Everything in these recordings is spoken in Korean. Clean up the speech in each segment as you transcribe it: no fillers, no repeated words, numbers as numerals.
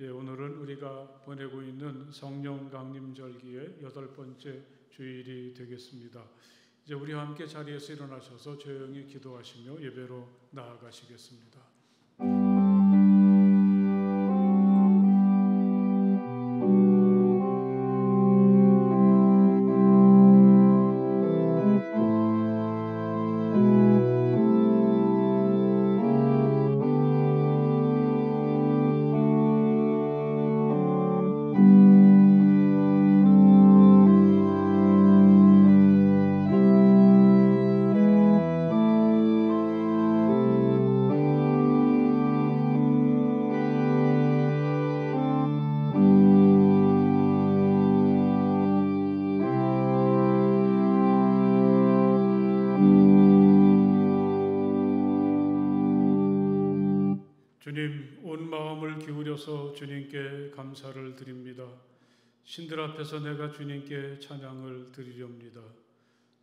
오늘은 우리가 보내고 있는 성령 강림절기의 8번째 주일이 되겠습니다. 이제 우리와 함께 자리에서 일어나셔서 조용히 기도하시며 예배로 나아가시겠습니다. 주님, 온 마음을 기울여서 주님께 감사를 드립니다. 신들 앞에서 내가 주님께 찬양을 드리렵니다.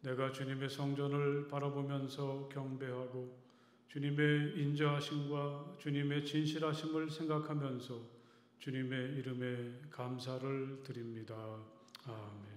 내가 주님의 성전을 바라보면서 경배하고 주님의 인자하심과 주님의 진실하심을 생각하면서 주님의 이름에 감사를 드립니다. 아멘.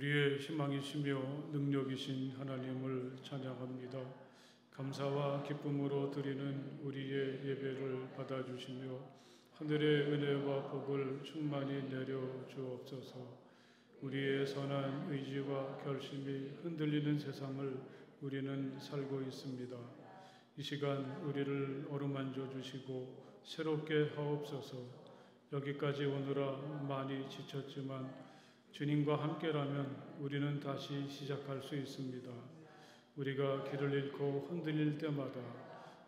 우리의 희망이시며 능력이신 하나님을 찬양합니다. 감사와 기쁨으로 드리는 우리의 예배를 받아주시며 하늘의 은혜와 복을 충만히 내려 주옵소서. 우리의 선한 의지와 결심이 흔들리는 세상을 우리는 살고 있습니다. 이 시간 우리를 어루만져 주시고 새롭게 하옵소서. 여기까지 오느라 많이 지쳤지만 주님과 함께라면 우리는 다시 시작할 수 있습니다. 우리가 길을 잃고 흔들릴 때마다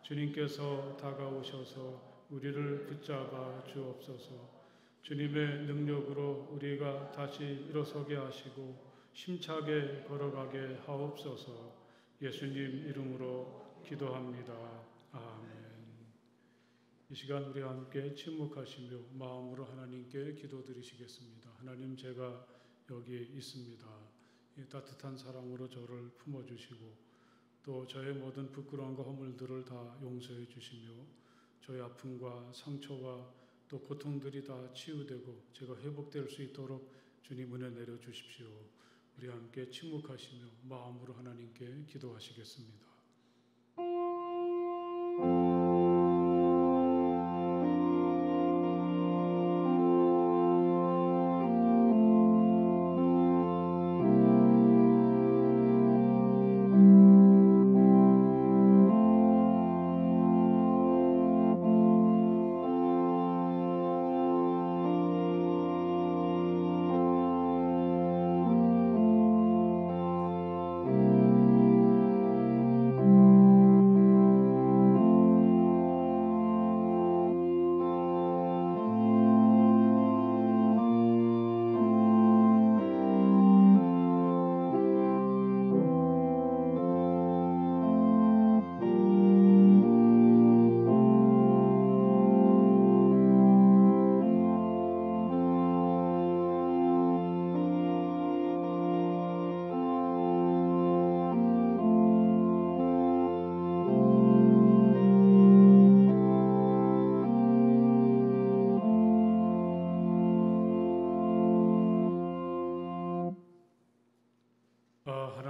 주님께서 다가오셔서 우리를 붙잡아 주옵소서. 주님의 능력으로 우리가 다시 일어서게 하시고 힘차게 걸어가게 하옵소서. 예수님 이름으로 기도합니다. 아멘. 이 시간 우리와 함께 침묵하시며 마음으로 하나님께 기도드리시겠습니다. 하나님, 제가 여기 있습니다. 이 따뜻한 사랑으로 저를 품어주시고 또 저의 모든 부끄러움과 허물들을 다 용서해 주시며 저의 아픔과 상처와 또 고통들이 다 치유되고 제가 회복될 수 있도록 주님 은혜 내려 주십시오. 우리 함께 침묵하시며 마음으로 하나님께 기도하시겠습니다.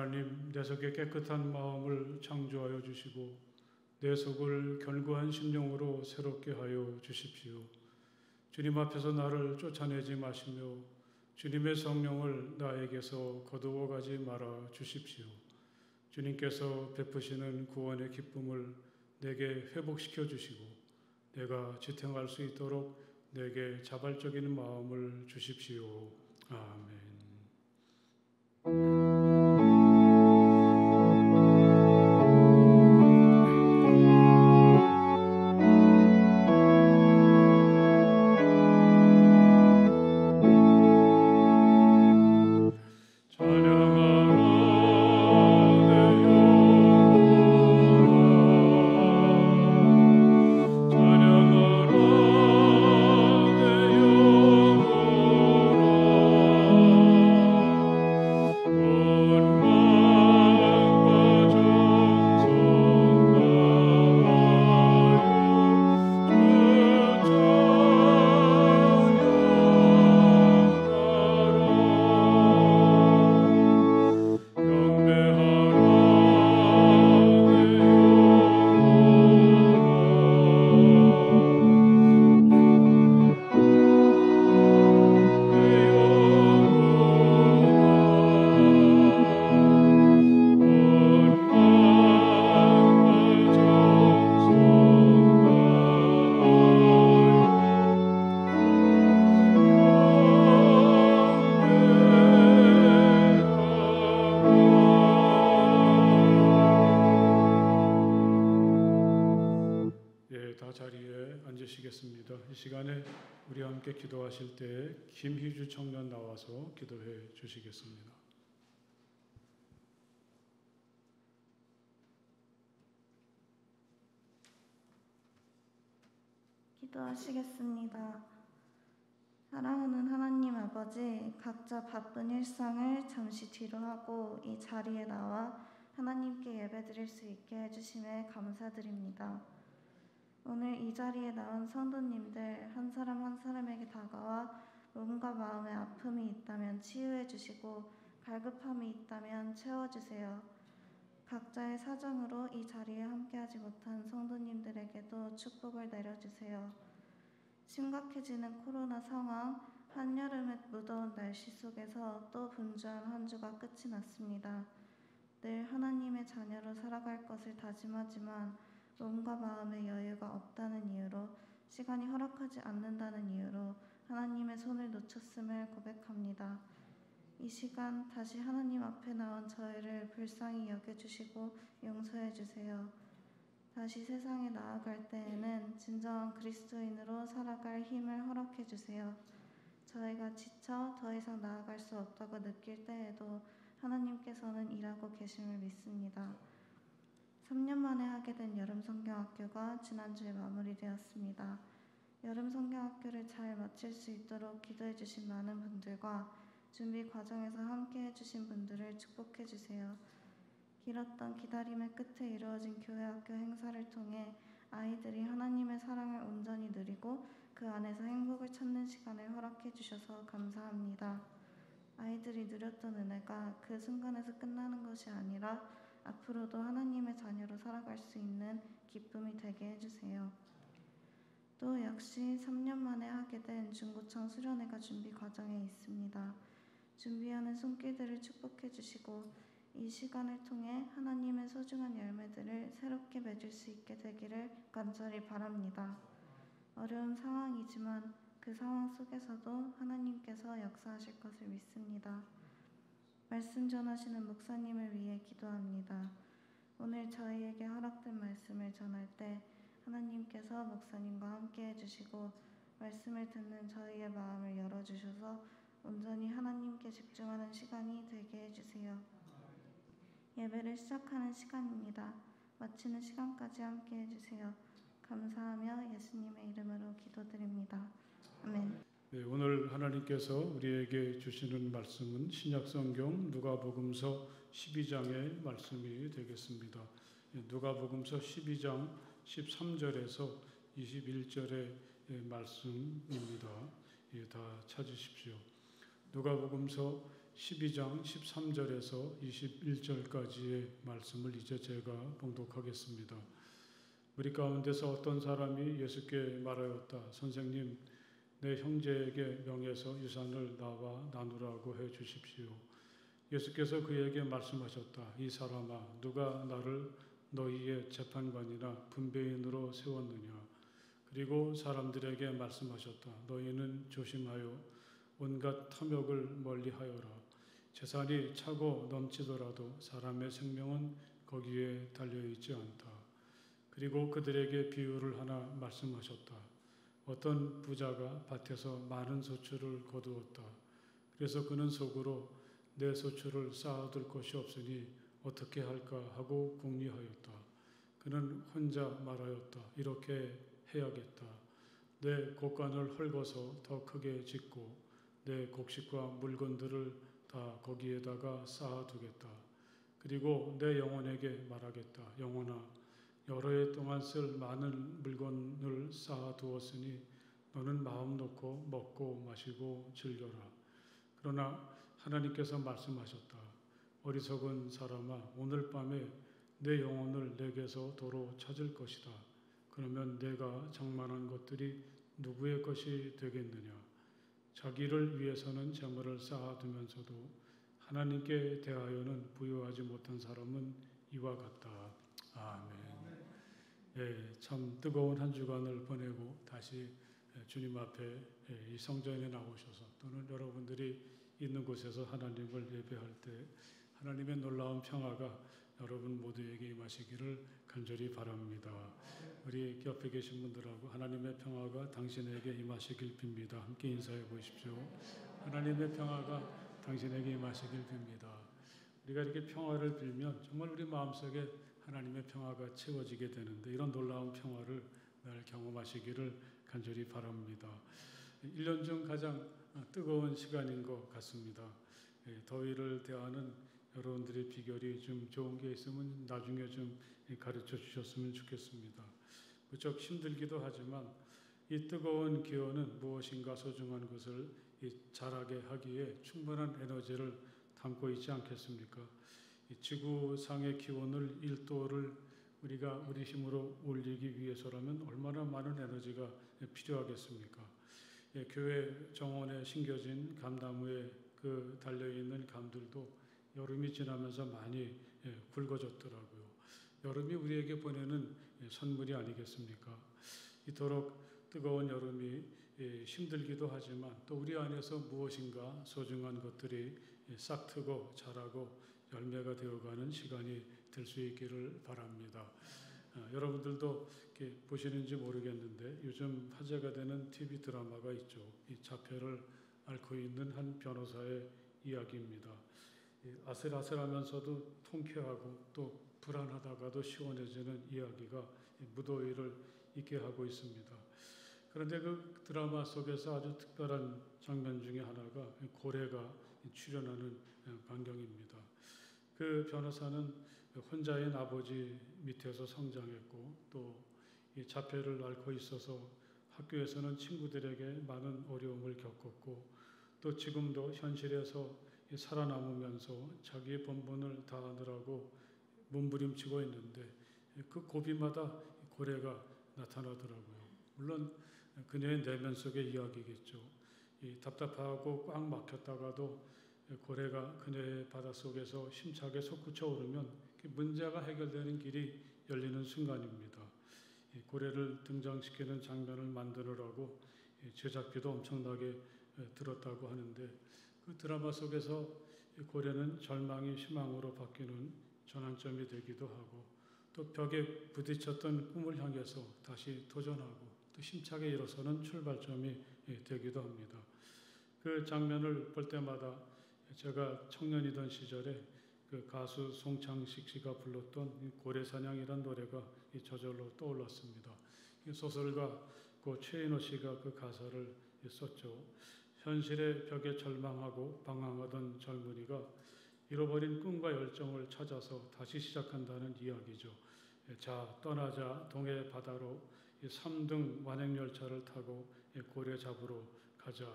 하나님, 내 속에 깨끗한 마음을 창조하여 주시고 내 속을 견고한 심령으로 새롭게 하여 주십시오. 주님 앞에서 나를 쫓아내지 마시며 주님의 성령을 나에게서 거두어가지 말아 주십시오. 주님께서 베푸시는 구원의 기쁨을 내게 회복시켜 주시고 내가 지탱할 수 있도록 내게 자발적인 마음을 주십시오. 아멘. 이 시간에 우리 함께 기도하실 때 김희주 청년 나와서 기도해 주시겠습니다. 기도하시겠습니다. 사랑하는 하나님 아버지, 각자 바쁜 일상을 잠시 뒤로 하고 이 자리에 나와 하나님께 예배드릴 수 있게 해주심에 감사드립니다. 오늘 이 자리에 나온 성도님들 한 사람 한 사람에게 다가와 몸과 마음에 아픔이 있다면 치유해 주시고 갈급함이 있다면 채워주세요. 각자의 사정으로 이 자리에 함께하지 못한 성도님들에게도 축복을 내려주세요. 심각해지는 코로나 상황, 한여름의 무더운 날씨 속에서 또 분주한 한 주가 끝이 났습니다. 늘 하나님의 자녀로 살아갈 것을 다짐하지만 몸과 마음의 여유가 없다는 이유로, 시간이 허락하지 않는다는 이유로 하나님의 손을 놓쳤음을 고백합니다. 이 시간 다시 하나님 앞에 나온 저희를 불쌍히 여겨주시고 용서해주세요. 다시 세상에 나아갈 때에는 진정한 그리스도인으로 살아갈 힘을 허락해주세요. 저희가 지쳐 더 이상 나아갈 수 없다고 느낄 때에도 하나님께서는 일하고 계심을 믿습니다. 3년 만에 하게 된 여름 성경학교가 지난주에 마무리되었습니다. 여름 성경학교를 잘 마칠 수 있도록 기도해 주신 많은 분들과 준비 과정에서 함께 해주신 분들을 축복해 주세요. 길었던 기다림의 끝에 이루어진 교회학교 행사를 통해 아이들이 하나님의 사랑을 온전히 누리고 그 안에서 행복을 찾는 시간을 허락해 주셔서 감사합니다. 아이들이 누렸던 은혜가 그 순간에서 끝나는 것이 아니라 앞으로도 하나님의 자녀로 살아갈 수 있는 기쁨이 되게 해주세요. 또 역시 3년 만에 하게 된 중고청 수련회가 준비 과정에 있습니다. 준비하는 손길들을 축복해 주시고 이 시간을 통해 하나님의 소중한 열매들을 새롭게 맺을 수 있게 되기를 간절히 바랍니다. 어려운 상황이지만 그 상황 속에서도 하나님께서 역사하실 것을 믿습니다. 말씀 전하시는 목사님을 위해 기도합니다. 오늘 저희에게 허락된 말씀을 전할 때 하나님께서 목사님과 함께 해주시고 말씀을 듣는 저희의 마음을 열어주셔서 온전히 하나님께 집중하는 시간이 되게 해주세요. 예배를 시작하는 시간입니다. 마치는 시간까지 함께 해주세요. 감사하며 예수님의 이름으로 기도드립니다. 아멘. 네, 오늘 하나님께서 우리에게 주시는 말씀은 신약성경 누가복음서 12장의 말씀이 되겠습니다. 누가복음서 12장 13절에서 21절의 말씀입니다. 다 찾으십시오. 누가복음서 12장 13절에서 21절까지의 말씀을 이제 제가 봉독하겠습니다. 우리 가운데서 어떤 사람이 예수께 말하였다. 선생님, 내 형제에게 명해서 유산을 나와 나누라고 해 주십시오. 예수께서 그에게 말씀하셨다. 이 사람아, 누가 나를 너희의 재판관이나 분배인으로 세웠느냐? 그리고 사람들에게 말씀하셨다. 너희는 조심하여 온갖 탐욕을 멀리하여라. 재산이 차고 넘치더라도 사람의 생명은 거기에 달려있지 않다. 그리고 그들에게 비유를 하나 말씀하셨다. 어떤 부자가 밭에서 많은 소출을 거두었다. 그래서 그는 속으로 내 소출을 쌓아둘 곳이 없으니 어떻게 할까 하고 궁리하였다. 그는 혼자 말하였다. 이렇게 해야겠다. 내 곡간을 헐거서 더 크게 짓고 내 곡식과 물건들을 다 거기에다가 쌓아두겠다. 그리고 내 영혼에게 말하겠다. 영혼아, 여러 해 동안 쓸 많은 물건을 쌓아두었으니 너는 마음 놓고 먹고 마시고 즐겨라. 그러나 하나님께서 말씀하셨다. 어리석은 사람아, 오늘 밤에 내 영혼을 내게서 도로 찾을 것이다. 그러면 내가 장만한 것들이 누구의 것이 되겠느냐? 자기를 위해서는 재물을 쌓아두면서도 하나님께 대하여는 부유하지 못한 사람은 이와 같다. 아멘. 예, 참 뜨거운 한 주간을 보내고 다시 주님 앞에 이 성전에 나오셔서 또는 여러분들이 있는 곳에서 하나님을 예배할 때 하나님의 놀라운 평화가 여러분 모두에게 임하시기를 간절히 바랍니다. 우리 옆에 계신 분들하고 하나님의 평화가 당신에게 임하시길 빕니다. 함께 인사해 보십시오. 하나님의 평화가 당신에게 임하시길 빕니다. 우리가 이렇게 평화를 빌면 정말 우리 마음속에 하나님의 평화가 채워지게 되는데 이런 놀라운 평화를 늘 경험하시기를 간절히 바랍니다. 1년 중 가장 뜨거운 시간인 것 같습니다. 더위를 대하는 여러분들의 비결이 좀 좋은 게 있으면 나중에 좀 가르쳐 주셨으면 좋겠습니다. 무척 힘들기도 하지만 이 뜨거운 기온은 무엇인가 소중한 것을 자라게 하기에 충분한 에너지를 담고 있지 않겠습니까? 지구상의 기온을 1도를 우리가 우리 힘으로 올리기 위해서라면 얼마나 많은 에너지가 필요하겠습니까? 교회 정원에 심겨진 감나무에 그 달려있는 감들도 여름이 지나면서 많이 굵어졌더라고요. 여름이 우리에게 보내는 선물이 아니겠습니까? 이토록 뜨거운 여름이 힘들기도 하지만 또 우리 안에서 무엇인가 소중한 것들이 싹트고 자라고 열매가 되어가는 시간이 될 수 있기를 바랍니다. 여러분들도 이렇게 보시는지 모르겠는데 요즘 화제가 되는 TV 드라마가 있죠. 이 자폐를 앓고 있는 한 변호사의 이야기입니다. 아슬아슬하면서도 통쾌하고 또 불안하다가도 시원해지는 이야기가 무더위를 잊게 하고 있습니다. 그런데 그 드라마 속에서 아주 특별한 장면 중에 하나가 고래가 출연하는 광경입니다. 그 변호사는 혼자인 아버지 밑에서 성장했고 또 이 자폐를 앓고 있어서 학교에서는 친구들에게 많은 어려움을 겪었고 또 지금도 현실에서 살아남으면서 자기의 본분을 다하느라고 몸부림치고 있는데 그 고비마다 고래가 나타나더라고요. 물론 그녀의 내면 속의 이야기겠죠. 이 답답하고 꽉 막혔다가도 고래가 그녀의 바닷속에서 힘차게 솟구쳐 오르면 문제가 해결되는 길이 열리는 순간입니다. 이 고래를 등장시키는 장면을 만드느라고 제작비도 엄청나게 들었다고 하는데 그 드라마 속에서 고래는 절망이 희망으로 바뀌는 전환점이 되기도 하고 또 벽에 부딪혔던 꿈을 향해서 다시 도전하고 또 힘차게 일어서는 출발점이 되기도 합니다. 그 장면을 볼 때마다 제가 청년이던 시절에 그 가수 송창식 씨가 불렀던 고래사냥이라는 노래가 저절로 떠올랐습니다. 소설가 최인호 씨가 그 가사를 썼죠. 현실의 벽에 절망하고 방황하던 젊은이가 잃어버린 꿈과 열정을 찾아서 다시 시작한다는 이야기죠. 자, 떠나자 동해 바다로 3등 완행열차를 타고 고래 잡으러 가자.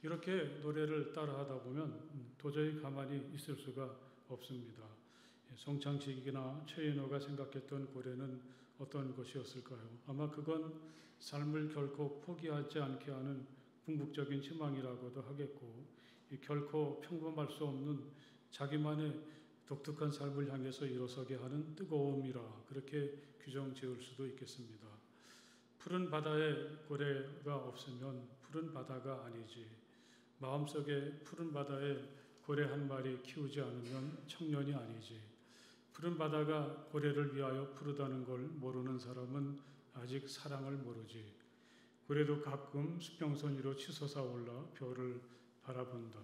이렇게 노래를 따라하다 보면 도저히 가만히 있을 수가 없습니다. 송창식이나 최인호가 생각했던 고래는 어떤 것이었을까요? 아마 그건 삶을 결코 포기하지 않게 하는 궁극적인 희망이라고도 하겠고 결코 평범할 수 없는 자기만의 독특한 삶을 향해서 일어서게 하는 뜨거움이라 그렇게 규정 지을 수도 있겠습니다. 푸른 바다에 고래가 없으면 푸른 바다가 아니지. 마음속에 푸른 바다에 고래 한 마리 키우지 않으면 청년이 아니지. 푸른 바다가 고래를 위하여 푸르다는 걸 모르는 사람은 아직 사랑을 모르지. 고래도 가끔 수평선 위로 치솟아 올라 별을 바라본다.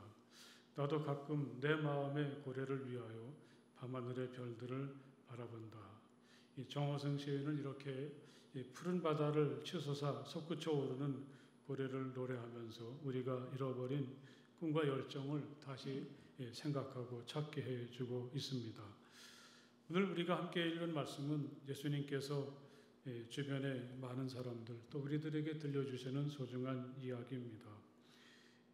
나도 가끔 내 마음의 고래를 위하여 밤하늘의 별들을 바라본다. 이 정호성 시인은 이렇게 푸른 바다를 치솟아 솟구쳐 오르는 고래를 노래하면서 우리가 잃어버린 꿈과 열정을 다시 생각하고 찾게 해주고 있습니다. 오늘 우리가 함께 읽은 말씀은 예수님께서 주변의 많은 사람들 또 우리들에게 들려주시는 소중한 이야기입니다.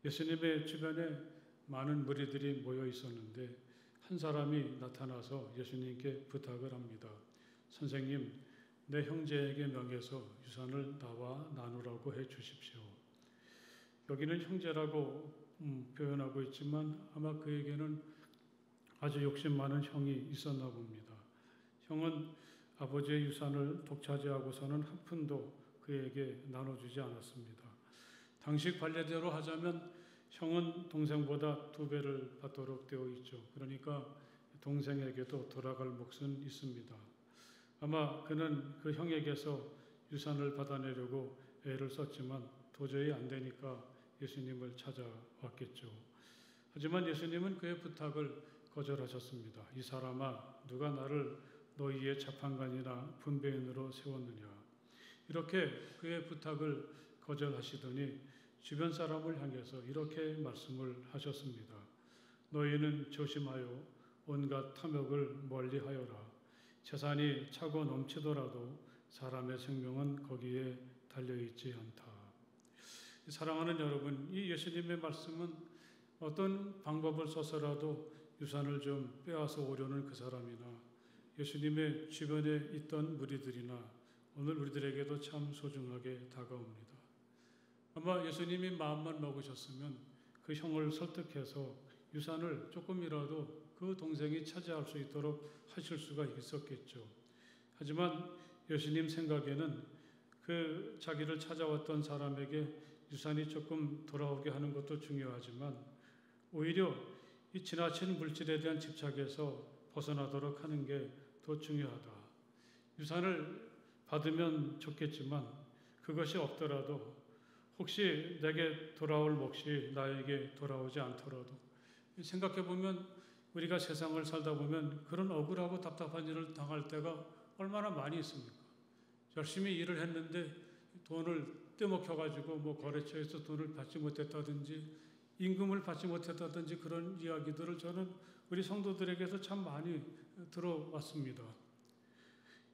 예수님의 주변에 많은 무리들이 모여 있었는데 한 사람이 나타나서 예수님께 부탁을 합니다. 선생님, 내 형제에게 명해서 유산을 나와 나누라고 해 주십시오. 여기는 형제라고 표현하고 있지만 아마 그에게는 아주 욕심 많은 형이 있었나 봅니다. 형은 아버지의 유산을 독차지하고서는 한 푼도 그에게 나눠주지 않았습니다. 당시 관례대로 하자면 형은 동생보다 2배를 받도록 되어 있죠. 그러니까 동생에게도 돌아갈 몫은 있습니다. 아마 그는 그 형에게서 유산을 받아내려고 애를 썼지만 도저히 안 되니까 예수님을 찾아왔겠죠. 하지만 예수님은 그의 부탁을 거절하셨습니다. 이 사람아, 누가 나를 너희의 재판관이나 분배인으로 세웠느냐. 이렇게 그의 부탁을 거절하시더니 주변 사람을 향해서 이렇게 말씀을 하셨습니다. 너희는 조심하여 온갖 탐욕을 멀리하여라. 재산이 차고 넘치더라도 사람의 생명은 거기에 달려있지 않다. 사랑하는 여러분, 이 예수님의 말씀은 어떤 방법을 써서라도 유산을 좀 빼앗아 오려는 그 사람이나 예수님의 주변에 있던 무리들이나 오늘 우리들에게도 참 소중하게 다가옵니다. 아마 예수님이 마음만 먹으셨으면 그 형을 설득해서 유산을 조금이라도 그 동생이 차지할 수 있도록 하실 수가 있었겠죠. 하지만 예수님 생각에는 그 자기를 찾아왔던 사람에게 유산이 조금 돌아오게 하는 것도 중요하지만 오히려 이 지나친 물질에 대한 집착에서 벗어나도록 하는 게 더 중요하다. 유산을 받으면 좋겠지만 그것이 없더라도 혹시 내게 돌아올 몫이 나에게 돌아오지 않더라도 생각해보면 우리가 세상을 살다 보면 그런 억울하고 답답한 일을 당할 때가 얼마나 많이 있습니까? 열심히 일을 했는데 돈을 떼먹혀가지고 거래처에서 돈을 받지 못했다든지 임금을 받지 못했다든지 그런 이야기들을 저는 우리 성도들에게서 참 많이 들어왔습니다.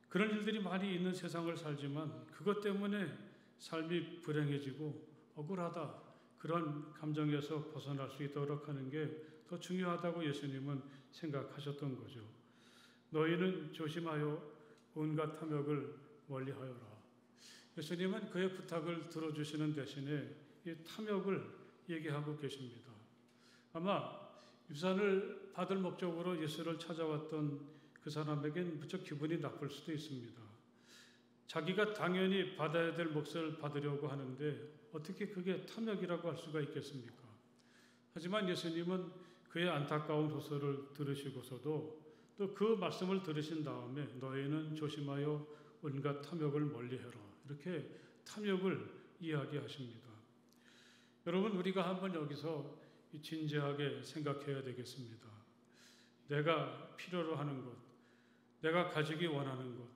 그런 일들이 많이 있는 세상을 살지만 그것 때문에 삶이 불행해지고 억울하다. 그런 감정에서 벗어날 수 있도록 하는 게 더 중요하다고 예수님은 생각하셨던 거죠. 너희는 조심하여 온갖 탐욕을 멀리하여라. 예수님은 그의 부탁을 들어주시는 대신에 이 탐욕을 얘기하고 계십니다. 아마 유산을 받을 목적으로 예수를 찾아왔던 그 사람에겐 무척 기분이 나쁠 수도 있습니다. 자기가 당연히 받아야 될 몫을 받으려고 하는데 어떻게 그게 탐욕이라고 할 수가 있겠습니까? 하지만 예수님은 그의 안타까운 호소를 들으시고서도 또 그 말씀을 들으신 다음에 너희는 조심하여 온갖 탐욕을 멀리해라. 이렇게 탐욕을 이야기하십니다. 여러분, 우리가 한번 여기서 진지하게 생각해야 되겠습니다. 내가 필요로 하는 것, 내가 가지기 원하는 것,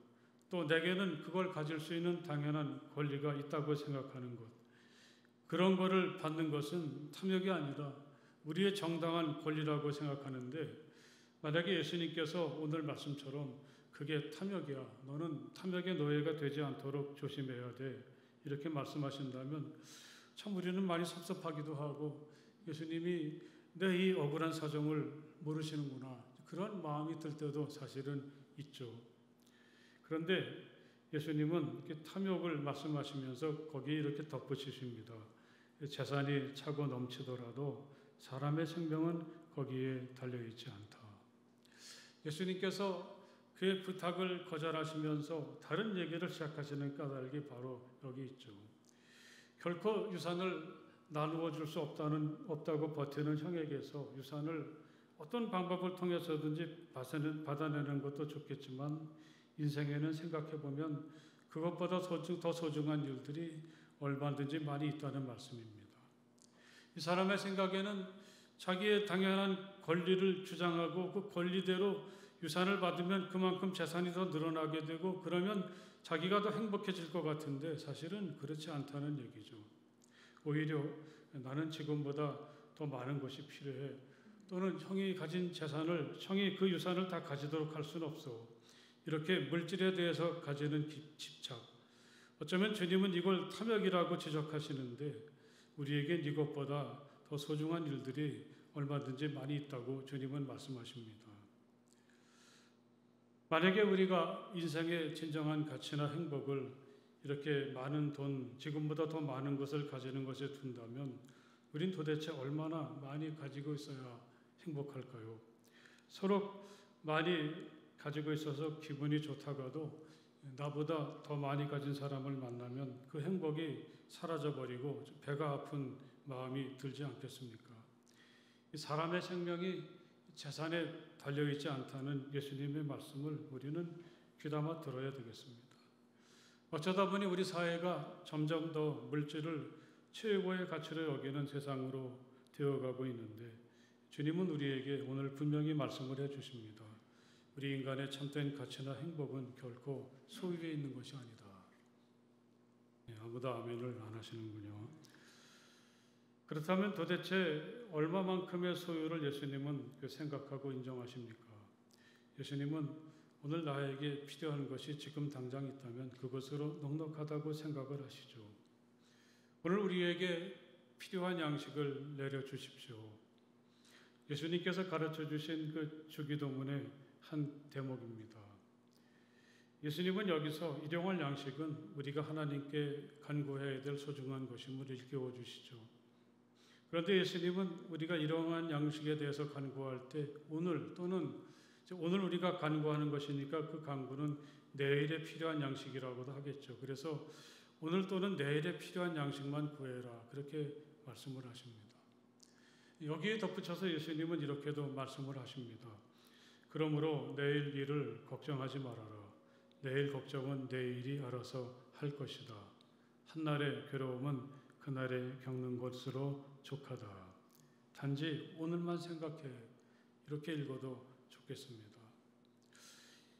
또 내게는 그걸 가질 수 있는 당연한 권리가 있다고 생각하는 것, 그런 거를 받는 것은 탐욕이 아니라 우리의 정당한 권리라고 생각하는데, 만약에 예수님께서 오늘 말씀처럼 그게 탐욕이야, 너는 탐욕의 노예가 되지 않도록 조심해야 돼, 이렇게 말씀하신다면 참 우리는 많이 섭섭하기도 하고, 예수님이 내 이 억울한 사정을 모르시는구나, 그런 마음이 들 때도 사실은 있죠. 그런데 예수님은 이렇게 탐욕을 말씀하시면서 거기에 이렇게 덧붙이십니다. 재산이 차고 넘치더라도 사람의 생명은 거기에 달려있지 않다. 예수님께서 그의 부탁을 거절하시면서 다른 얘기를 시작하시는 까닭이 바로 여기 있죠. 결코 유산을 나누어 줄 수 없다고 버티는 형에게서 유산을 어떤 방법을 통해서든지 받아내는 것도 좋겠지만 인생에는 생각해보면 그것보다 더 소중한 일들이 얼마든지 많이 있다는 말씀입니다. 이 사람의 생각에는 자기의 당연한 권리를 주장하고 그 권리대로 유산을 받으면 그만큼 재산이 더 늘어나게 되고 그러면 자기가 더 행복해질 것 같은데 사실은 그렇지 않다는 얘기죠. 오히려 나는 지금보다 더 많은 것이 필요해. 또는 형이 가진 재산을, 형이 그 유산을 다 가지도록 할 수는 없어. 이렇게 물질에 대해서 가지는 집착. 어쩌면 주님은 이걸 탐욕이라고 지적하시는데 우리에겐 이것보다 더 소중한 일들이 얼마든지 많이 있다고 주님은 말씀하십니다. 만약에 우리가 인생의 진정한 가치나 행복을 이렇게 많은 돈, 지금보다 더 많은 것을 가지는 것에 둔다면 우린 도대체 얼마나 많이 가지고 있어야 행복할까요? 서로 많이 가지고 있어서 기분이 좋다가도 나보다 더 많이 가진 사람을 만나면 그 행복이 사라져버리고 배가 아픈 마음이 들지 않겠습니까? 이 사람의 생명이 재산에 달려있지 않다는 예수님의 말씀을 우리는 귀담아 들어야 되겠습니다. 어쩌다 보니 우리 사회가 점점 더 물질을 최고의 가치로 여기는 세상으로 되어가고 있는데 주님은 우리에게 오늘 분명히 말씀을 해주십니다. 우리 인간의 참된 가치나 행복은 결코 소유에 있는 것이 아니다. 아무도 아멘을 안 하시는군요. 그렇다면 도대체 얼마만큼의 소유를 예수님은 생각하고 인정하십니까? 예수님은 오늘 나에게 필요한 것이 지금 당장 있다면 그것으로 넉넉하다고 생각을 하시죠. 오늘 우리에게 필요한 양식을 내려주십시오. 예수님께서 가르쳐 주신 그 주기도문의 한 대목입니다. 예수님은 여기서 일용할 양식은 우리가 하나님께 간구해야 될 소중한 것임을 일깨워 주시죠. 그런데 예수님은 우리가 일용할 양식에 대해서 간구할 때 오늘 또는 오늘 우리가 간구하는 것이니까 그 간구는 내일에 필요한 양식이라고도 하겠죠. 그래서 오늘 또는 내일에 필요한 양식만 구해라. 그렇게 말씀을 하십니다. 여기에 덧붙여서 예수님은 이렇게도 말씀을 하십니다. 그러므로 내일 일을 걱정하지 말아라. 내일 걱정은 내일이 알아서 할 것이다. 한날의 괴로움은 그날에 겪는 것으로 족하다. 단지 오늘만 생각해. 이렇게 읽어도 좋겠습니다.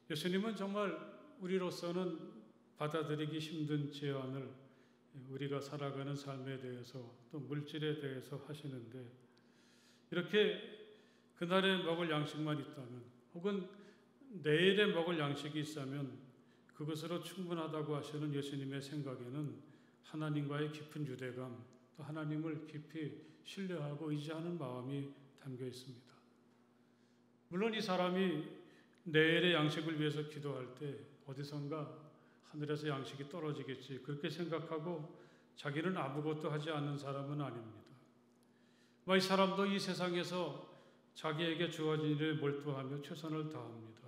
예수님은 정말 우리로서는 받아들이기 힘든 제안을 우리가 살아가는 삶에 대해서 또 물질에 대해서 하시는데 이렇게 그날에 먹을 양식만 있다면 혹은 내일에 먹을 양식이 있다면 그것으로 충분하다고 하시는 예수님의 생각에는 하나님과의 깊은 유대감 또 하나님을 깊이 신뢰하고 의지하는 마음이 담겨 있습니다. 물론 이 사람이 내일의 양식을 위해서 기도할 때 어디선가 하늘에서 양식이 떨어지겠지 그렇게 생각하고 자기는 아무것도 하지 않는 사람은 아닙니다. 이 사람도 이 세상에서 자기에게 주어진 일에 몰두하며 최선을 다합니다.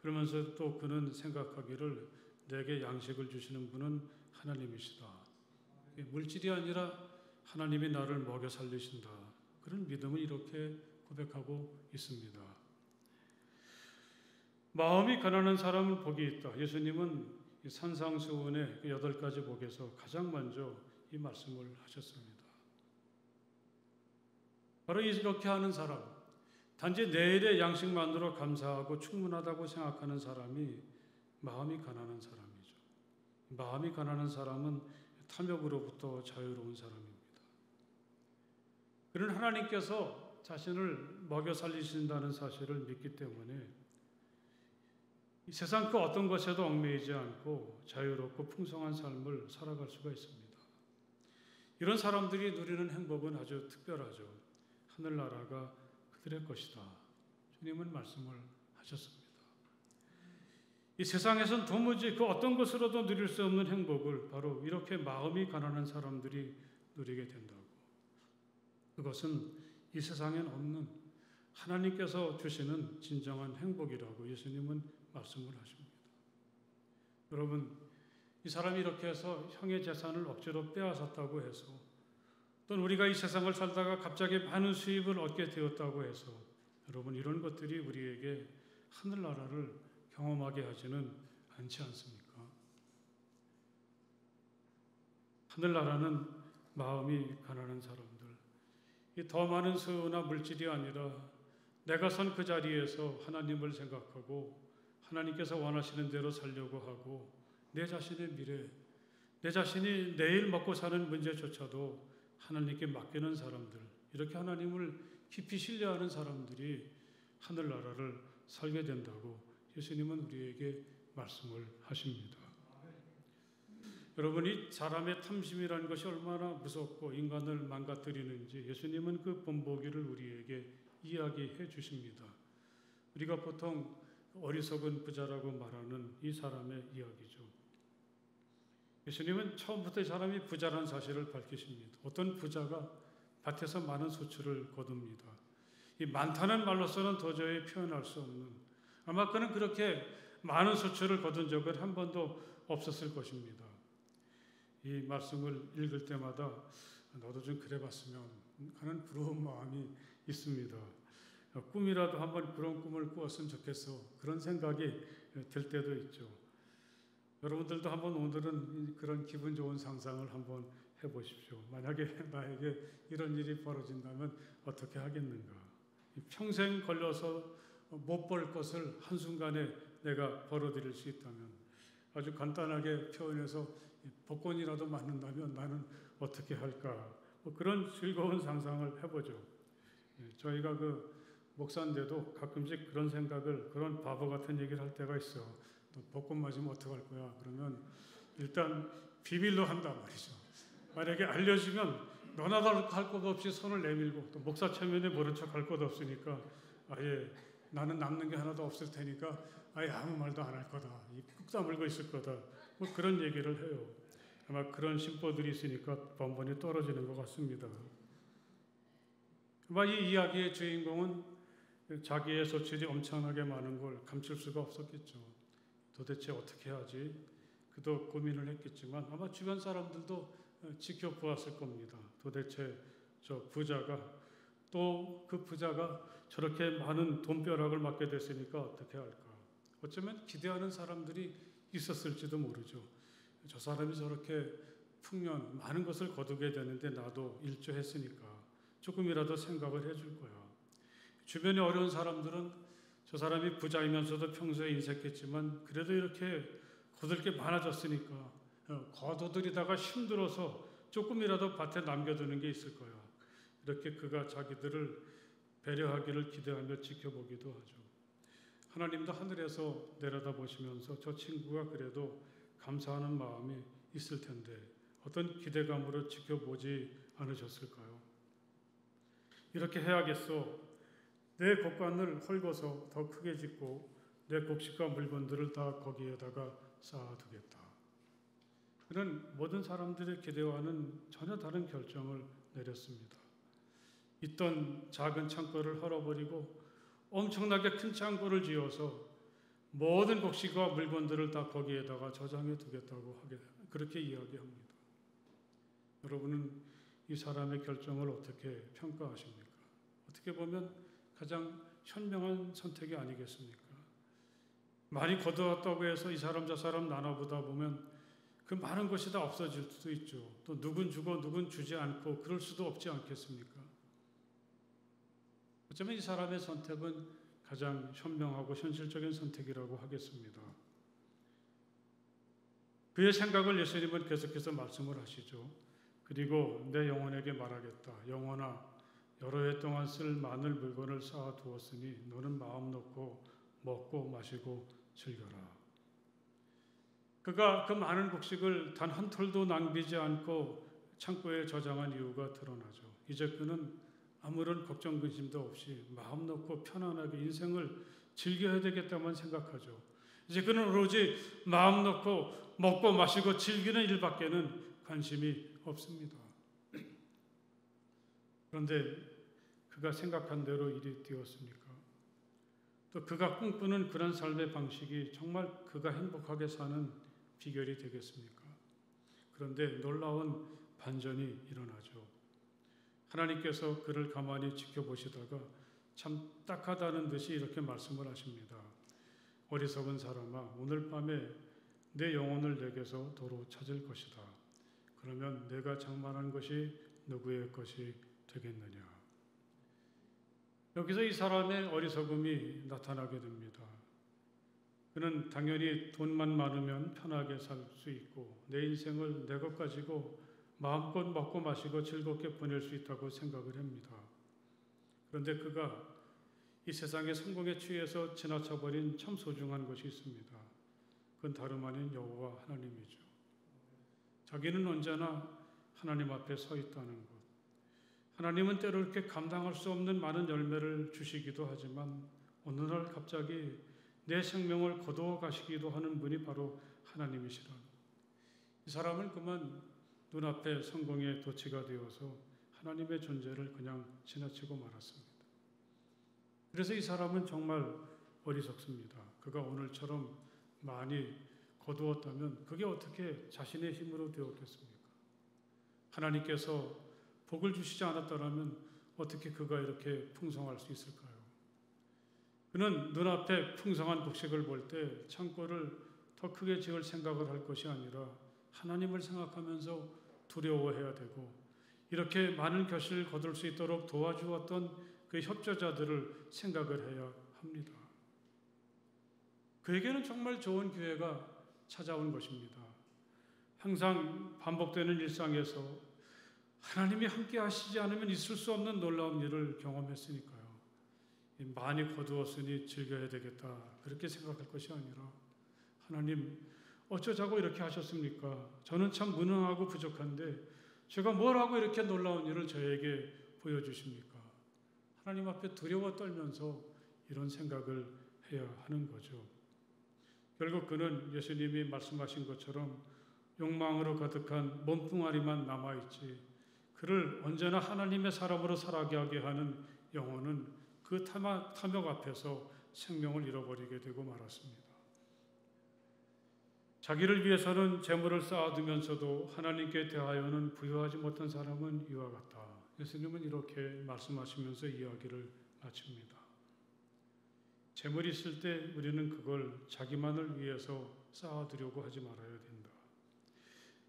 그러면서 또 그는 생각하기를 내게 양식을 주시는 분은 하나님이시다. 물질이 아니라 하나님이 나를 먹여 살리신다. 그런 믿음을 이렇게 고백하고 있습니다. 마음이 가난한 사람은 복이 있다. 예수님은 산상수훈의 8가지 복에서 가장 먼저 이 말씀을 하셨습니다. 바로 이렇게 하는 사람, 단지 내일의 양식만으로 감사하고 충분하다고 생각하는 사람이 마음이 가난한 사람이죠. 마음이 가난한 사람은 탐욕으로부터 자유로운 사람입니다. 그는 하나님께서 자신을 먹여 살리신다는 사실을 믿기 때문에 이 세상 그 어떤 것에도 얽매이지 않고 자유롭고 풍성한 삶을 살아갈 수가 있습니다. 이런 사람들이 누리는 행복은 아주 특별하죠. 하늘나라가 그들의 것이다. 주님은 말씀을 하셨습니다. 이 세상에선 도무지 그 어떤 것으로도 누릴 수 없는 행복을 바로 이렇게 마음이 가난한 사람들이 누리게 된다고. 그것은 이 세상엔 없는 하나님께서 주시는 진정한 행복이라고 예수님은 말씀을 하십니다. 여러분, 이 사람이 이렇게 해서 형의 재산을 억지로 빼앗았다고 해서 또는 우리가 이 세상을 살다가 갑자기 많은 수입을 얻게 되었다고 해서 여러분 이런 것들이 우리에게 하늘나라를 경험하게 하지는 않지 않습니까? 하늘나라는 마음이 가난한 사람들, 이 더 많은 수나 물질이 아니라 내가 선 그 자리에서 하나님을 생각하고 하나님께서 원하시는 대로 살려고 하고 내 자신의 미래, 내 자신이 내일 먹고 사는 문제조차도 하나님께 맡기는 사람들, 이렇게 하나님을 깊이 신뢰하는 사람들이 하늘나라를 살게 된다고 예수님은 우리에게 말씀을 하십니다. 여러분, 이 사람의 탐심이라는 것이 얼마나 무섭고 인간을 망가뜨리는지 예수님은 그 본보기를 우리에게 이야기해 주십니다. 우리가 보통 어리석은 부자라고 말하는 이 사람의 이야기죠. 예수님은 처음부터 이 사람이 부자라는 사실을 밝히십니다. 어떤 부자가 밭에서 많은 소출을 거둡니다. 이 많다는 말로서는 도저히 표현할 수 없는, 아마 그는 그렇게 많은 소출을 거둔 적은 한 번도 없었을 것입니다. 이 말씀을 읽을 때마다 나도 좀 그래봤으면 하는 부러운 마음이 있습니다. 꿈이라도 한번 그런 꿈을 꾸었으면 좋겠어. 그런 생각이 들 때도 있죠. 여러분들도 한번 오늘은 그런 기분 좋은 상상을 한번 해보십시오. 만약에 나에게 이런 일이 벌어진다면 어떻게 하겠는가. 평생 걸려서 못 벌 것을 한순간에 내가 벌어들일 수 있다면, 아주 간단하게 표현해서 복권이라도 맞는다면 나는 어떻게 할까. 그런 즐거운 상상을 해보죠. 저희가 목사인데도 가끔씩 그런 생각을, 그런 바보 같은 얘기를 할 때가 있어. 또 복권 맞으면 어떡할 거야. 그러면 일단 비밀로 한단 말이죠. 만약에 알려주면 너나 할 것 없이 손을 내밀고, 또 목사 체면에 모른 척 할 것 없으니까 아예 나는 남는 게 하나도 없을 테니까 아예 아무 말도 안 할 거다. 꾹 다물고 있을 거다. 그런 얘기를 해요. 아마 그런 심보들이 있으니까 번번이 떨어지는 것 같습니다. 아마 이 이야기의 주인공은 자기의 소출이 엄청나게 많은 걸 감출 수가 없었겠죠. 도대체 어떻게 하지? 그도 고민을 했겠지만 아마 주변 사람들도 지켜보았을 겁니다. 도대체 저 부자가, 또 그 부자가 저렇게 많은 돈벼락을 맞게 됐으니까 어떻게 할까? 어쩌면 기대하는 사람들이 있었을지도 모르죠. 저 사람이 저렇게 풍년 많은 것을 거두게 되는데 나도 일조했으니까 조금이라도 생각을 해줄 거야. 주변에 어려운 사람들은 저 사람이 부자이면서도 평소에 인색했지만 그래도 이렇게 거둘 게 많아졌으니까 거둬들이다가 힘들어서 조금이라도 밭에 남겨두는 게 있을 거야. 이렇게 그가 자기들을 배려하기를 기대하며 지켜보기도 하죠. 하나님도 하늘에서 내려다보시면서 저 친구가 그래도 감사하는 마음이 있을 텐데 어떤 기대감으로 지켜보지 않으셨을까요? 이렇게 해야겠어. 내 곡간을 헐거서 더 크게 짓고 내 곡식과 물건들을 다 거기에다가 쌓아두겠다. 그는 모든 사람들의 기대와는 전혀 다른 결정을 내렸습니다. 있던 작은 창고를 헐어버리고 엄청나게 큰 창고를 지어서 모든 곡식과 물건들을 다 거기에다가 저장해 두겠다고 그렇게 이야기합니다. 여러분은 이 사람의 결정을 어떻게 평가하십니까? 어떻게 보면 가장 현명한 선택이 아니겠습니까? 많이 거두었다고 해서 이 사람 저 사람 나눠보다 보면 그 많은 것이 다 없어질 수도 있죠. 또 누군 주고 누군 주지 않고 그럴 수도 없지 않겠습니까? 어쩌면 이 사람의 선택은 가장 현명하고 현실적인 선택이라고 하겠습니다. 그의 생각을 예수님은 계속해서 말씀을 하시죠. 그리고 내 영혼에게 말하겠다. 영혼아, 여러 해 동안 쓸 많은 물건을 쌓아 두었으니 너는 마음 놓고 먹고 마시고 즐겨라. 그가 그 많은 곡식을 단 한 톨도 낭비지 않고 창고에 저장한 이유가 드러나죠. 이제 그는 아무런 걱정 근심도 없이 마음 놓고 편안하게 인생을 즐겨야 되겠다만 생각하죠. 이제 그는 오로지 마음 놓고 먹고 마시고 즐기는 일밖에는 관심이 없습니다. 그런데 그가 생각한 대로 일이 되었습니까? 또 그가 꿈꾸는 그런 삶의 방식이 정말 그가 행복하게 사는 비결이 되겠습니까? 그런데 놀라운 반전이 일어나죠. 하나님께서 그를 가만히 지켜보시다가 참 딱하다는 듯이 이렇게 말씀을 하십니다. 어리석은 사람아, 오늘 밤에 내 영혼을 내게서 도로 찾을 것이다. 그러면 내가 장만한 것이 누구의 것이 되겠느냐. 여기서 이 사람의 어리석음이 나타나게 됩니다. 그는 당연히 돈만 많으면 편하게 살 수 있고 내 인생을 내 것 가지고 마음껏 먹고 마시고 즐겁게 보낼 수 있다고 생각을 합니다. 그런데 그가 이 세상의 성공에 취해서 지나쳐버린 참 소중한 것이 있습니다. 그건 다름 아닌 여호와 하나님이죠. 자기는 언제나 하나님 앞에 서 있다는 것. 하나님은 때로 이렇게 감당할 수 없는 많은 열매를 주시기도 하지만 어느 날 갑자기 내 생명을 거두어 가시기도 하는 분이 바로 하나님이시라는 것. 이 사람은 그만 눈앞에 성공의 도취가 되어서 하나님의 존재를 그냥 지나치고 말았습니다. 그래서 이 사람은 정말 어리석습니다. 그가 오늘처럼 많이 거두었다면 그게 어떻게 자신의 힘으로 되었겠습니까? 하나님께서 복을 주시지 않았더라면 어떻게 그가 이렇게 풍성할 수 있을까요? 그는 눈앞에 풍성한 곡식을 볼 때 창고를 더 크게 지을 생각을 할 것이 아니라 하나님을 생각하면서 두려워해야 되고 이렇게 많은 결실을 거둘 수 있도록 도와주었던 그 협조자들을 생각을 해야 합니다. 그에게는 정말 좋은 기회가 찾아온 것입니다. 항상 반복되는 일상에서 하나님이 함께 하시지 않으면 있을 수 없는 놀라운 일을 경험했으니까요. 많이 거두었으니 즐겨야 되겠다 그렇게 생각할 것이 아니라 하나님 어쩌자고 이렇게 하셨습니까? 저는 참 무능하고 부족한데 제가 뭘 하고 이렇게 놀라운 일을 저에게 보여주십니까? 하나님 앞에 두려워 떨면서 이런 생각을 해야 하는 거죠. 결국 그는 예수님이 말씀하신 것처럼 욕망으로 가득한 몸뚱아리만 남아있지 그를 언제나 하나님의 사람으로 살아가게 하는 영혼은 그 탐욕 앞에서 생명을 잃어버리게 되고 말았습니다. 자기를 위해서는 재물을 쌓아두면서도 하나님께 대하여는 부유하지 못한 사람은 이와 같다. 예수님은 이렇게 말씀하시면서 이야기를 마칩니다. 재물이 있을 때 우리는 그걸 자기만을 위해서 쌓아두려고 하지 말아야 된다.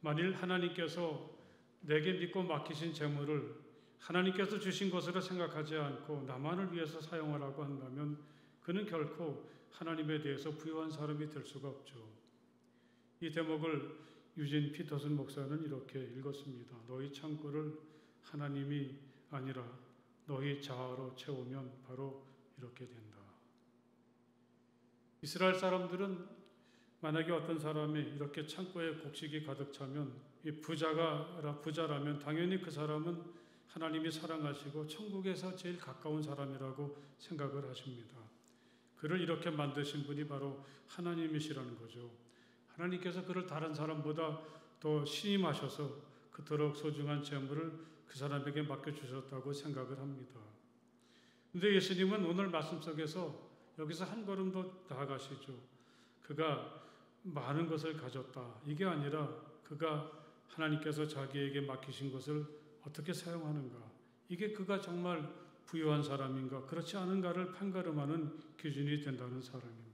만일 하나님께서 내게 믿고 맡기신 재물을 하나님께서 주신 것으로 생각하지 않고 나만을 위해서 사용하라고 한다면 그는 결코 하나님에 대해서 부유한 사람이 될 수가 없죠. 이 대목을 유진 피터슨 목사는 이렇게 읽었습니다. 너희 창고를 하나님이 아니라 너희 자아로 채우면 바로 이렇게 된다. 이스라엘 사람들은 만약에 어떤 사람이 이렇게 창고에 곡식이 가득 차면 이 부자라면 당연히 그 사람은 하나님이 사랑하시고 천국에서 제일 가까운 사람이라고 생각을 하십니다. 그를 이렇게 만드신 분이 바로 하나님이시라는 거죠. 하나님께서 그를 다른 사람보다 더 신임하셔서 그토록 소중한 재물을 그 사람에게 맡겨주셨다고 생각을 합니다. 그런데 예수님은 오늘 말씀 속에서 여기서 한 걸음 더 나아가시죠. 그가 많은 것을 가졌다. 이게 아니라 그가 하나님께서 자기에게 맡기신 것을 어떻게 사용하는가. 이게 그가 정말 부유한 사람인가 그렇지 않은가를 판가름하는 기준이 된다는 사람입니다.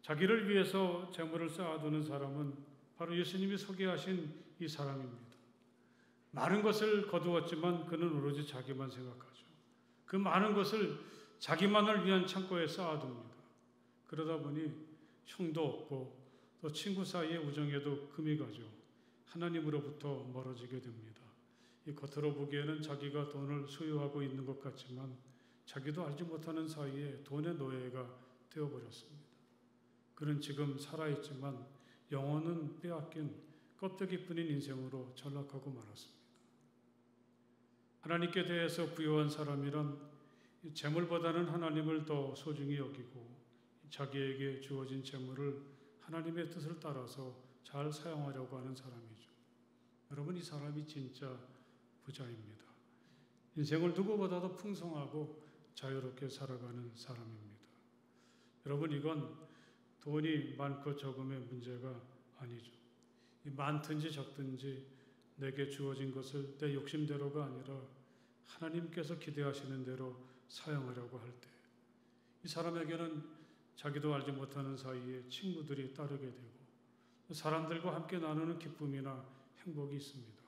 자기를 위해서 재물을 쌓아두는 사람은 바로 예수님이 소개하신 이 사람입니다. 많은 것을 거두었지만 그는 오로지 자기만 생각하죠. 그 많은 것을 자기만을 위한 창고에 쌓아둡니다. 그러다 보니 형도 없고 또 친구 사이의 우정에도 금이 가죠. 하나님으로부터 멀어지게 됩니다. 이 겉으로 보기에는 자기가 돈을 소유하고 있는 것 같지만 자기도 알지 못하는 사이에 돈의 노예가 되어버렸습니다. 그는 지금 살아있지만 영혼은 빼앗긴 껍데기뿐인 인생으로 전락하고 말았습니다. 하나님께 대해서 부유한 사람이란 재물보다는 하나님을 더 소중히 여기고 자기에게 주어진 재물을 하나님의 뜻을 따라서 잘 사용하려고 하는 사람이죠. 여러분, 이 사람이 진짜 부자입니다. 인생을 누구보다도 풍성하고 자유롭게 살아가는 사람입니다. 여러분, 이건 돈이 많고 적음의 문제가 아니죠. 많든지 적든지 내게 주어진 것을 내 욕심대로가 아니라 하나님께서 기대하시는 대로 사용하려고 할 때 이 사람에게는 자기도 알지 못하는 사이에 친구들이 따르게 되고 사람들과 함께 나누는 기쁨이나 행복이 있습니다.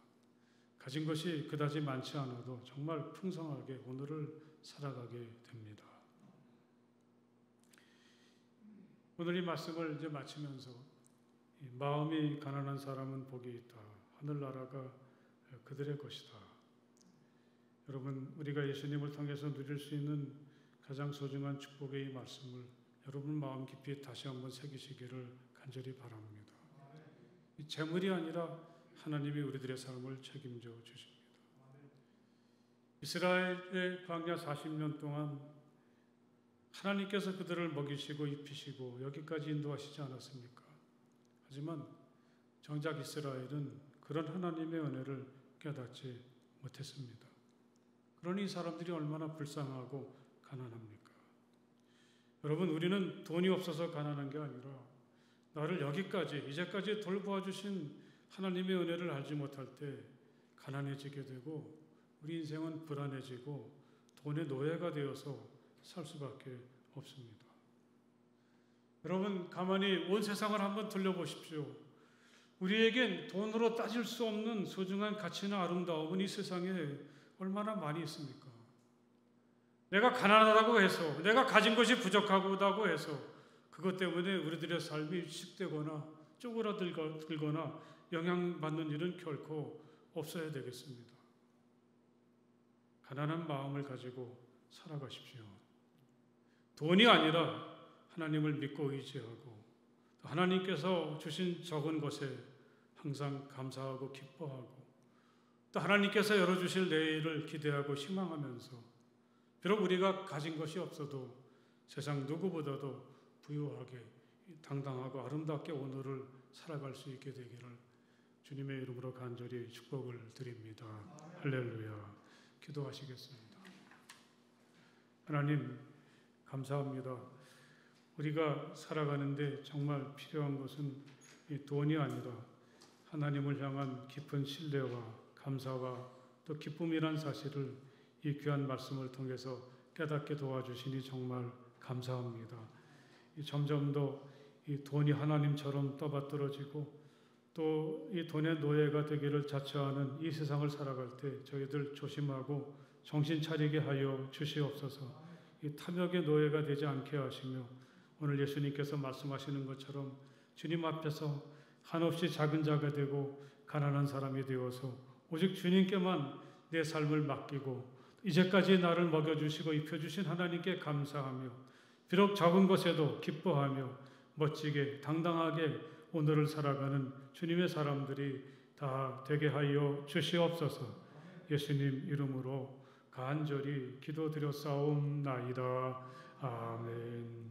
가진 것이 그다지 많지 않아도 정말 풍성하게 오늘을 살아가게 됩니다. 오늘 이 말씀을 이제 마치면서 마음이 가난한 사람은 복이 있다. 하늘나라가 그들의 것이다. 여러분, 우리가 예수님을 통해서 누릴 수 있는 가장 소중한 축복의 이 말씀을 여러분 마음 깊이 다시 한번 새기시기를 간절히 바랍니다. 이 재물이 아니라 하나님이 우리들의 삶을 책임져 주십니다. 이스라엘의 광야 40년 동안 하나님께서 그들을 먹이시고 입히시고 여기까지 인도하시지 않았습니까? 하지만 정작 이스라엘은 그런 하나님의 은혜를 깨닫지 못했습니다. 그러니 이 사람들이 얼마나 불쌍하고 가난합니까? 여러분, 우리는 돈이 없어서 가난한 게 아니라 나를 여기까지 이제까지 돌보아 주신 하나님의 은혜를 알지 못할 때 가난해지게 되고 우리 인생은 불안해지고 돈의 노예가 되어서 살 수밖에 없습니다. 여러분, 가만히 온 세상을 한번 둘러보십시오. 우리에겐 돈으로 따질 수 없는 소중한 가치나 아름다움은 이 세상에 얼마나 많이 있습니까? 내가 가난하다고 해서, 내가 가진 것이 부족하다고 해서 그것 때문에 우리들의 삶이 위축되거나 쪼그라들거나 영향받는 일은 결코 없어야 되겠습니다. 가난한 마음을 가지고 살아가십시오. 돈이 아니라 하나님을 믿고 의지하고 하나님께서 주신 적은 것에 항상 감사하고 기뻐하고 또 하나님께서 열어주실 내일을 기대하고 희망하면서 비록 우리가 가진 것이 없어도 세상 누구보다도 부유하게 당당하고 아름답게 오늘을 살아갈 수 있게 되기를 주님의 이름으로 간절히 축복을 드립니다. 할렐루야. 기도하시겠습니다. 하나님, 감사합니다. 우리가 살아가는데 정말 필요한 것은 이 돈이 아니라 하나님을 향한 깊은 신뢰와 감사와 또 기쁨이란 사실을 이 귀한 말씀을 통해서 깨닫게 도와주시니 정말 감사합니다. 점점 더 이 돈이 하나님처럼 떠받들어지고 또 이 돈의 노예가 되기를 자처하는 이 세상을 살아갈 때 저희들 조심하고 정신 차리게 하여 주시옵소서. 이 탐욕의 노예가 되지 않게 하시며 오늘 예수님께서 말씀하시는 것처럼 주님 앞에서 한없이 작은 자가 되고 가난한 사람이 되어서 오직 주님께만 내 삶을 맡기고 이제까지 나를 먹여주시고 입혀주신 하나님께 감사하며 비록 적은 것에도 기뻐하며 멋지게 당당하게 오늘을 살아가는 주님의 사람들이 다 되게 하여 주시옵소서. 예수님 이름으로 간절히 기도드렸사옵나이다. 아멘.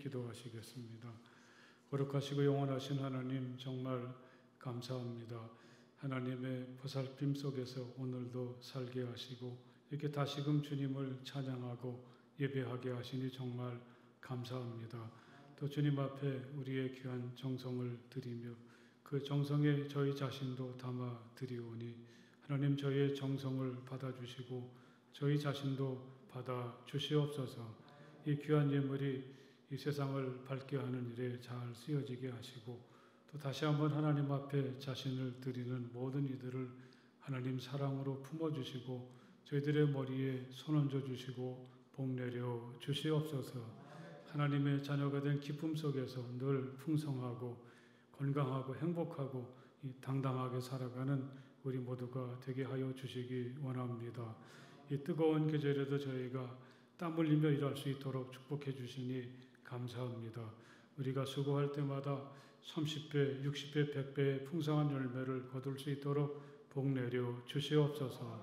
기도하시겠습니다. 거룩하시고 영원하신 하나님 정말 감사합니다. 하나님의 보살핌 속에서 오늘도 살게 하시고 이렇게 다시금 주님을 찬양하고 예배하게 하시니 정말 감사합니다. 또 주님 앞에 우리의 귀한 정성을 드리며 그 정성에 저희 자신도 담아 드리오니 하나님 저희의 정성을 받아주시고 저희 자신도 받아 주시옵소서. 이 귀한 예물이 이 세상을 밝게 하는 일에 잘 쓰여지게 하시고 또 다시 한번 하나님 앞에 자신을 드리는 모든 이들을 하나님 사랑으로 품어주시고 저희들의 머리에 손 얹어주시고 복 내려 주시옵소서. 하나님의 자녀가 된 기쁨 속에서 늘 풍성하고 건강하고 행복하고 당당하게 살아가는 우리 모두가 되게 하여 주시기 원합니다. 이 뜨거운 계절에도 저희가 땀 흘리며 일할 수 있도록 축복해 주시니 감사합니다. 우리가 수고할 때마다 30배, 60배, 100배의 풍성한 열매를 거둘 수 있도록 복 내려 주시옵소서.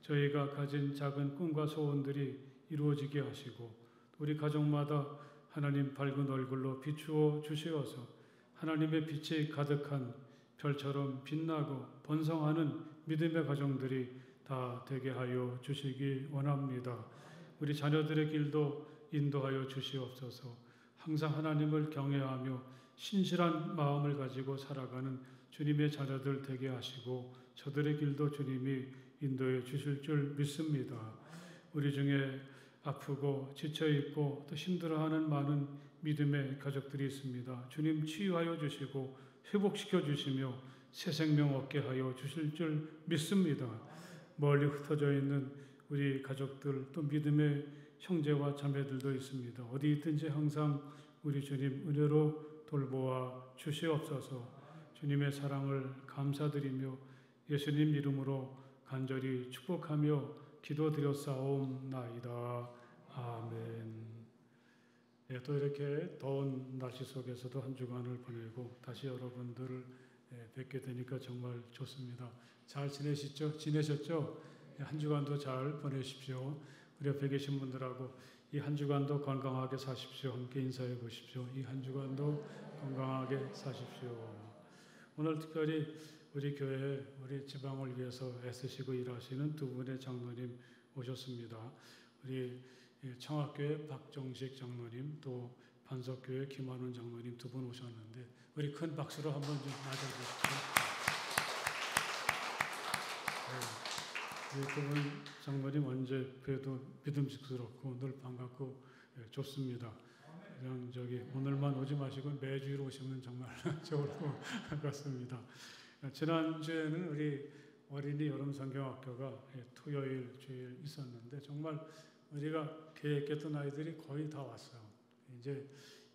저희가 가진 작은 꿈과 소원들이 이루어지게 하시고 우리 가족마다 하나님 밝은 얼굴로 비추어 주시어서 하나님의 빛이 가득한 별처럼 빛나고 번성하는 믿음의 가정들이 다 되게 하여 주시기 원합니다. 우리 자녀들의 길도 인도하여 주시옵소서. 항상 하나님을 경외하며 신실한 마음을 가지고 살아가는 주님의 자녀들 되게 하시고 저들의 길도 주님이 인도해 주실 줄 믿습니다. 우리 중에 아프고 지쳐있고 또 힘들어하는 많은 믿음의 가족들이 있습니다. 주님 치유하여 주시고 회복시켜 주시며 새 생명 얻게 하여 주실 줄 믿습니다. 멀리 흩어져 있는 우리 가족들 또 믿음의 형제와 자매들도 있습니다. 어디 있든지 항상 우리 주님 은혜로 돌보아 주시옵소서. 주님의 사랑을 감사드리며 예수님 이름으로 간절히 축복하며 기도드렸사옵나이다. 아멘. 네, 또 이렇게 더운 날씨 속에서도 한 주간을 보내고 다시 여러분들을 뵙게 되니까 정말 좋습니다. 잘 지내셨죠? 한 주간도 잘 보내십시오. 우리 옆에 계신 분들하고 이 한 주간도 건강하게 사십시오. 함께 인사해 보십시오. 이 한 주간도 건강하게 사십시오. 오늘 특별히 우리 교회, 우리 지방을 위해서 애쓰시고 일하시는 두 분의 장로님 오셨습니다. 우리 청학교의 박정식 장로님, 또 반석교회 김한원 장로님 두 분 오셨는데 우리 큰 박수로 한번 좀 맞아주십시오. 네, 두 분 장로님 언제 뵈도 믿음직스럽고 늘 반갑고 좋습니다. 그냥 오늘만 오지 마시고 매주일 오시면 정말 좋을 것 같습니다. 지난주에는 우리 어린이 여름성경학교가 토요일, 주일 있었는데 정말 우리가 계획했던 아이들이 거의 다 왔어요. 이제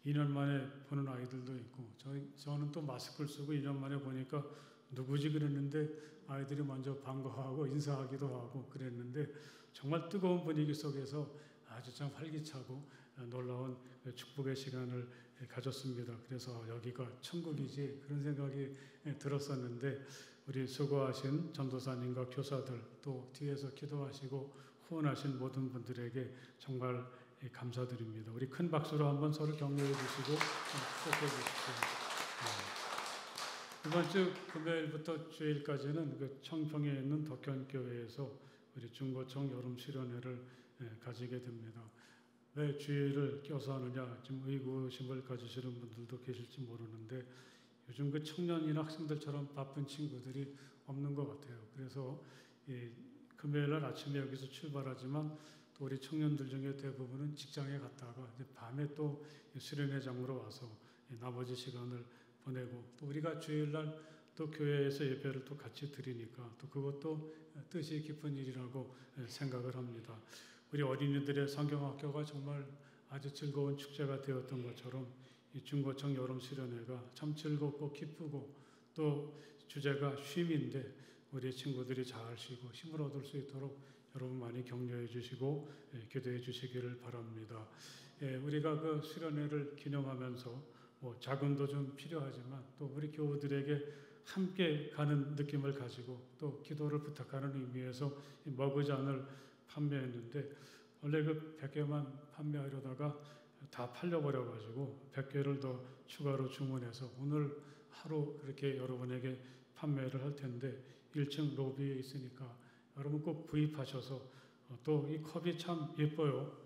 2년 만에 보는 아이들도 있고 저는 또 마스크를 쓰고 2년 만에 보니까 누구지 그랬는데 아이들이 먼저 반가워하고 인사하기도 하고 그랬는데 정말 뜨거운 분위기 속에서 아주 참 활기차고 놀라운 축복의 시간을 가졌습니다. 그래서 여기가 천국이지 그런 생각이 들었었는데 우리 수고하신 전도사님과 교사들 또 뒤에서 기도하시고 후원하신 모든 분들에게 정말 감사드립니다. 우리 큰 박수로 한번 서로 격려해 주시고 축복해 주십시오. 이번 주 금요일부터 주일까지는 그 청평에 있는 덕현교회에서 우리 중고청 여름 수련회를 가지게 됩니다. 왜 주일을 껴서 하느냐 좀 의구심을 가지시는 분들도 계실지 모르는데 요즘 그 청년이나 학생들처럼 바쁜 친구들이 없는 것 같아요. 그래서 금요일 날 아침에 여기서 출발하지만 또 우리 청년들 중에 대부분은 직장에 갔다가 이제 밤에 또 수련회장으로 와서 나머지 시간을 보내고 또 우리가 주일날 또 교회에서 예배를 또 같이 드리니까 또 그것도 뜻이 깊은 일이라고 생각을 합니다. 우리 어린이들의 성경학교가 정말 아주 즐거운 축제가 되었던 것처럼 이 중고청 여름 수련회가 참 즐겁고 기쁘고 또 주제가 쉼인데 우리 친구들이 잘 쉬고 힘을 얻을 수 있도록 여러분 많이 격려해 주시고 기도해 주시기를 바랍니다. 우리가 그 수련회를 기념하면서 뭐 자금도 좀 필요하지만 또 우리 교우들에게 함께 가는 느낌을 가지고 또 기도를 부탁하는 의미에서 이 머그잔을 판매했는데 원래 그 100개만 판매하려다가 다 팔려버려가지고 100개를 더 추가로 주문해서 오늘 하루 그렇게 여러분에게 판매를 할 텐데 1층 로비에 있으니까 여러분 꼭 구입하셔서 또 이 컵이 참 예뻐요.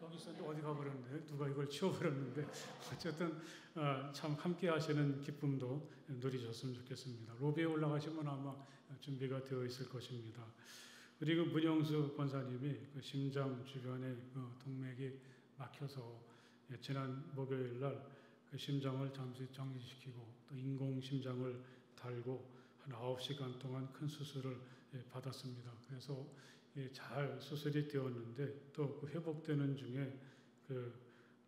여기 있었는데 어디 가버렸는데 누가 이걸 치워버렸는데 어쨌든 참 함께 하시는 기쁨도 누리셨으면 좋겠습니다. 로비에 올라가시면 아마 준비가 되어 있을 것입니다. 그리고 문영수 권사님이 그 심장 주변에 그 동맥이 막혀서 지난 목요일 날 그 심장을 잠시 정지시키고 또 인공 심장을 달고 한 9시간 동안 큰 수술을 받았습니다. 그래서 잘 수술이 되었는데 또 그 회복되는 중에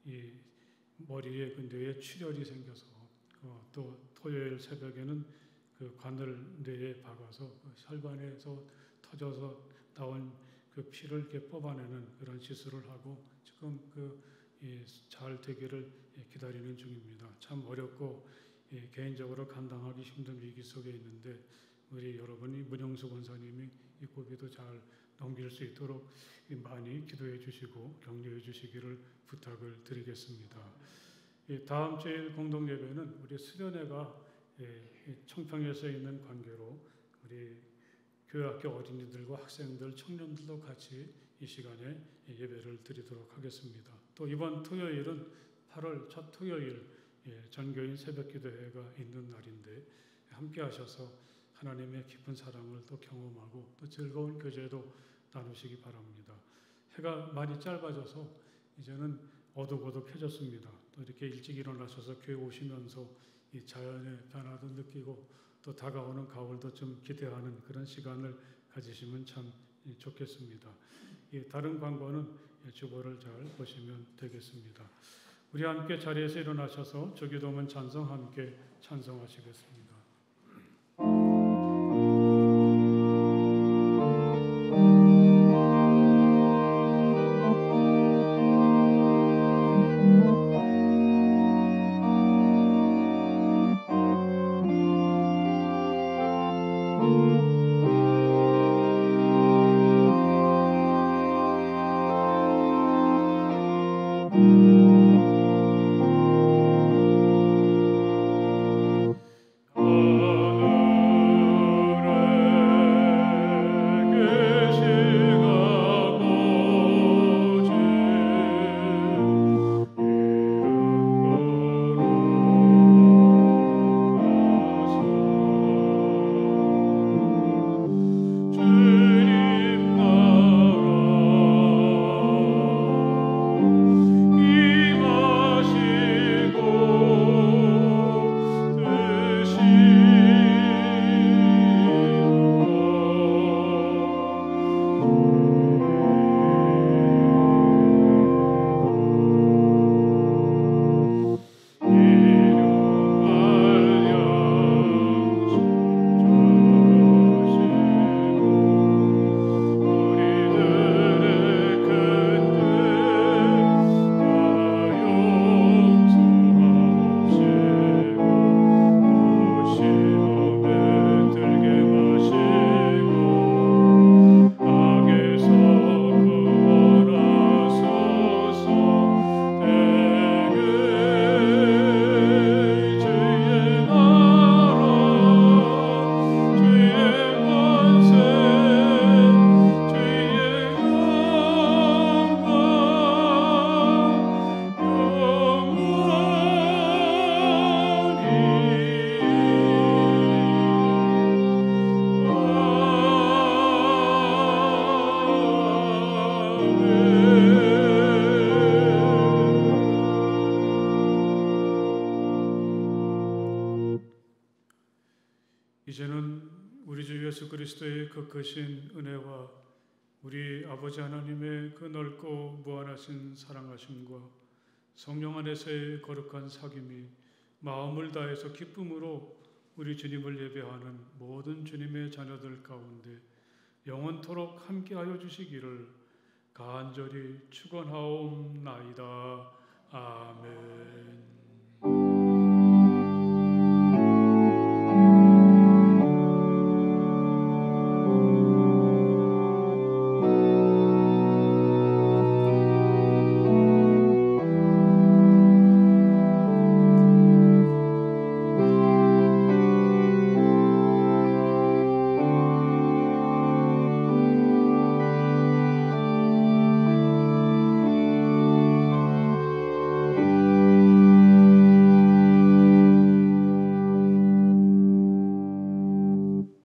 이 머리에 그 뇌에 출혈이 생겨서 또 토요일 새벽에는 그 관을뇌에 박아서 그 혈관에서 터져서 나온 그 피를 이렇게 뽑아내는 그런 시술을 하고 지금 잘 되기를 기다리는 중입니다. 참 어렵고 개인적으로 감당하기 힘든 위기 속에 있는데 우리 여러분이 문영수 권사님이 이 고비도 잘 넘길 수 있도록 많이 기도해 주시고 격려해 주시기를 부탁을 드리겠습니다. 다음 주일 공동 예배는 우리 수련회가 청평에서 있는 관계로 우리 교회 학교 어린이들과 학생들, 청년들도 같이 이 시간에 예배를 드리도록 하겠습니다. 또 이번 토요일은 8월 첫 토요일 전교인 새벽기도회가 있는 날인데 함께 하셔서 하나님의 깊은 사랑을 또 경험하고 또 즐거운 교제도 나누시기 바랍니다. 해가 많이 짧아져서 이제는 어둑어둑해졌습니다. 또 이렇게 일찍 일어나셔서 교회 오시면서 이 자연의 변화도 느끼고 또 다가오는 가을도 좀 기대하는 그런 시간을 가지시면 참 좋겠습니다. 다른 광고는 주보를 잘 보시면 되겠습니다. 우리 함께 자리에서 일어나셔서 주기도문 찬송 함께 찬송하시겠습니다. 이제는 우리 주 예수 그리스도의 그 크신 은혜와 우리 아버지 하나님의 그 넓고 무한하신 사랑하심과 성령 안에서의 거룩한 사귐이 마음을 다해서 기쁨으로 우리 주님을 예배하는 모든 주님의 자녀들 가운데 영원토록 함께하여 주시기를 간절히 축원하옵나이다. 아멘.